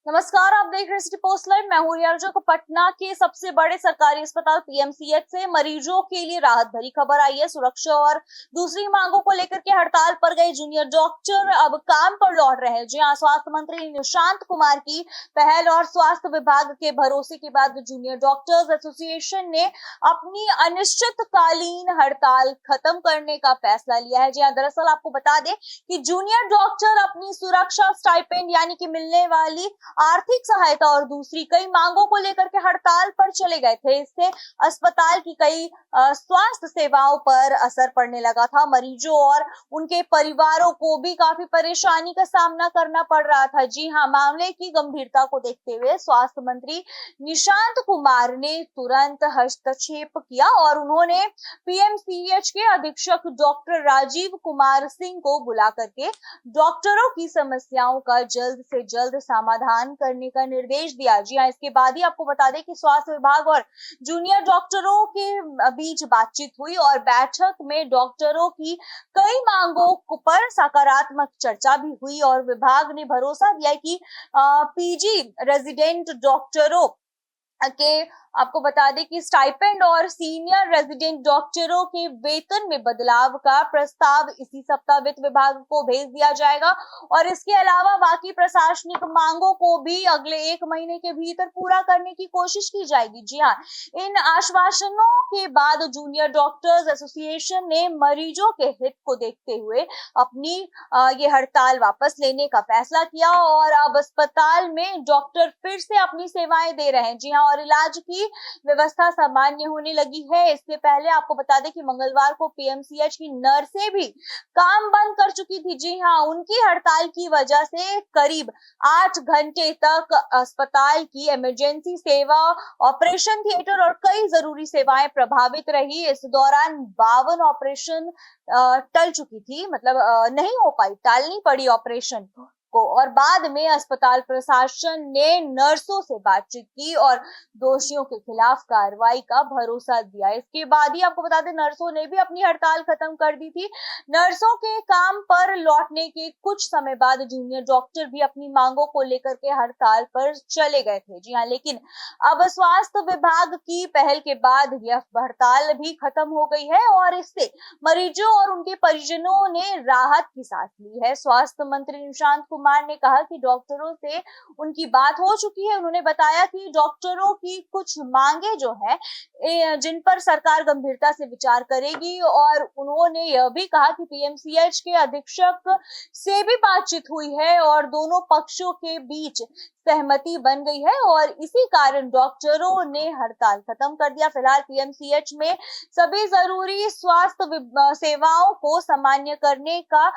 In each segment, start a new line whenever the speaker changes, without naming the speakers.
नमस्कार, आप देख रहे हैं सिटी पोस्ट लाइव। मैं हूं रिया जो। पटना के सबसे बड़े सरकारी अस्पताल पीएमसीएच से मरीजों के लिए राहत भरी खबर आई है। सुरक्षा और दूसरी मांगों को लेकर के हड़ताल पर गए जूनियर डॉक्टर अब काम पर लौट रहे हैं। जी हां, स्वास्थ्य मंत्री निशांत कुमार की पहल और स्वास्थ्य विभाग के भरोसे के बाद जूनियर डॉक्टर्स एसोसिएशन ने अपनी अनिश्चितकालीन हड़ताल खत्म करने का फैसला लिया है। जी हां, दरअसल आपको बता दें कि जूनियर डॉक्टर अपनी सुरक्षा स्टाइपेंड यानी कि मिलने वाली आर्थिक सहायता और दूसरी कई मांगों को लेकर के हड़ताल पर चले गए थे। इससे अस्पताल की कई स्वास्थ्य सेवाओं पर असर पड़ने लगा था। मरीजों और उनके परिवारों को भी काफी परेशानी का सामना करना पड़ रहा था। जी हां, मामले की गंभीरता को देखते हुए स्वास्थ्य मंत्री निशांत कुमार ने तुरंत हस्तक्षेप किया और उन्होंने पीएमसीएच के अधीक्षक डॉक्टर राजीव कुमार सिंह को बुला करके डॉक्टरों की समस्याओं का जल्द से जल्द समाधान करने का निर्देश दिया। जी हां, इसके बाद ही आपको बता दें कि स्वास्थ्य विभाग और जूनियर डॉक्टरों के बीच बातचीत हुई और बैठक में डॉक्टरों की कई मांगों पर सकारात्मक चर्चा भी हुई और विभाग ने भरोसा दिया कि पीजी रेजिडेंट डॉक्टरों के आपको बता दें कि स्टाइपेंड और सीनियर रेजिडेंट डॉक्टरों के वेतन में बदलाव का प्रस्ताव इसी सप्ताह वित्त विभाग को भेज दिया जाएगा और इसके अलावा बाकी प्रशासनिक मांगों को भी अगले 1 महीने के भीतर पूरा करने की कोशिश की जाएगी। जी हाँ, इन आश्वासनों के बाद जूनियर डॉक्टर्स एसोसिएशन ने मरीजों के हित को देखते हुए अपनी ये हड़ताल वापस लेने का फैसला किया और अब अस्पताल में डॉक्टर फिर से अपनी सेवाएं दे रहे हैं। जी हाँ, और इलाज की व्यवस्था सामान्य होने लगी है। इससे पहले आपको बता दें कि मंगलवार को पीएमसीएच की नर्सें भी काम बंद कर चुकी थी। जी हाँ, उनकी हड़ताल की वजह से करीब 8 घंटे तक अस्पताल की इमरजेंसी सेवा, ऑपरेशन थिएटर और कई जरूरी सेवाएं प्रभावित रही। इस दौरान 52 ऑपरेशन टल चुकी थी, मतलब नहीं हो पाई, टालनी पड़ी ऑपरेशन को और बाद में अस्पताल प्रशासन ने नर्सों से बातचीत की और दोषियों के खिलाफ कार्रवाई का भरोसा दिया। इसके बाद ही आपको बता दें नर्सों ने भी अपनी हड़ताल खत्म कर दी थी। नर्सों के काम पर लौटने के कुछ समय बाद जूनियर डॉक्टर भी अपनी मांगों को लेकर के हड़ताल पर चले गए थे। जी हाँ, लेकिन अब स्वास्थ्य विभाग की पहल के बाद यह हड़ताल भी खत्म हो गई है और इससे मरीजों और उनके परिजनों ने राहत की सांस ली है। स्वास्थ्य मंत्री निशांत कुमार ने कहा कि डॉक्टरों से उनकी बात हो चुकी है। उन्होंने बताया कि डॉक्टरों की कुछ मांगे जो है जिन पर सरकार गंभीरता से विचार करेगी और उन्होंने यह भी कहा कि पीएमसीएच के अधीक्षक से भी बातचीत हुई है और दोनों पक्षों के बीच सहमति बन गई है और इसी कारण डॉक्टरों ने हड़ताल खत्म कर दिया। फिलहाल पीएमसीएच में सभी जरूरी स्वास्थ्य सेवाओं को सामान्य करने का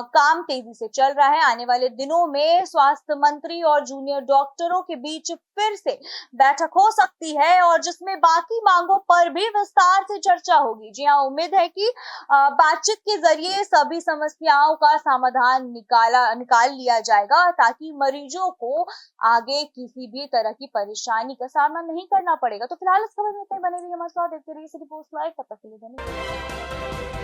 काम तेजी से चल रहा है। आने वाले दिनों में स्वास्थ्य मंत्री और जूनियर डॉक्टरों के बीच फिर से बैठक हो सकती है और जिसमें बाकी मांगों पर भी विस्तार से चर्चा होगी। जी हाँ, उम्मीद है कि बातचीत के जरिए सभी समस्याओं का समाधान निकाल लिया जाएगा ताकि मरीजों को आगे किसी भी तरह की परेशानी का सामना नहीं करना पड़ेगा। तो फिलहाल इस खबर में इतना ही। बने रहिए हमारे साथ, देखते रहिए सिटी पोस्ट लाइव। तब तक के लिए धन्यवाद।